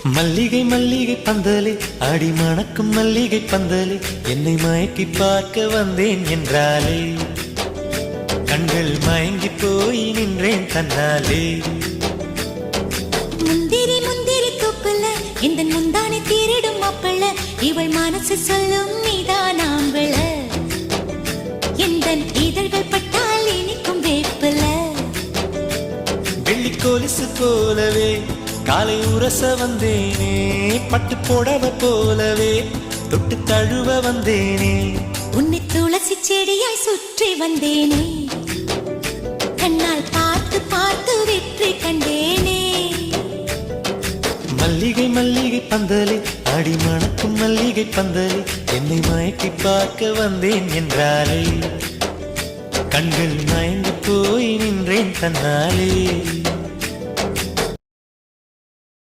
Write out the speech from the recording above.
மல்லிகை மல்லிகை பந்தலே அடி மணக்கும் மல்லிகை பந்தலே என்னை மயக்கி பார்க்க வந்தேன் என்றாலே கண்கள் மயங்கி போய் நின்றேன் தன்னாலே. முந்திரி முந்திரி தூக்குல இந்த முந்தானை தீரிடும் மாப்பிள்ள இவள் மனசு சொல்லும் நீதான் ஆம்பள எந்த இதழ்கள் பட்டால் இனிக்கும் வேப்பில. வெள்ளி கொலுசு போலவே காலை உரச வந்தேனே பட்டு போடவ போலவே தொட்டு தழுவ வந்தேனே உன்னை துளசி செடியாய் சுற்றி வந்தேனே கண்ணால் பார்த்து பார்த்து வெற்றி கண்டேனே. மல்லிகை மல்லிகை பந்தலே அடி மணக்கும் மல்லிகை பந்தலே என்னை மயக்கி பார்க்க வந்தேன் என்றாலே கண்கள் மயங்கி போய் நின்றேன் தன்னாலே.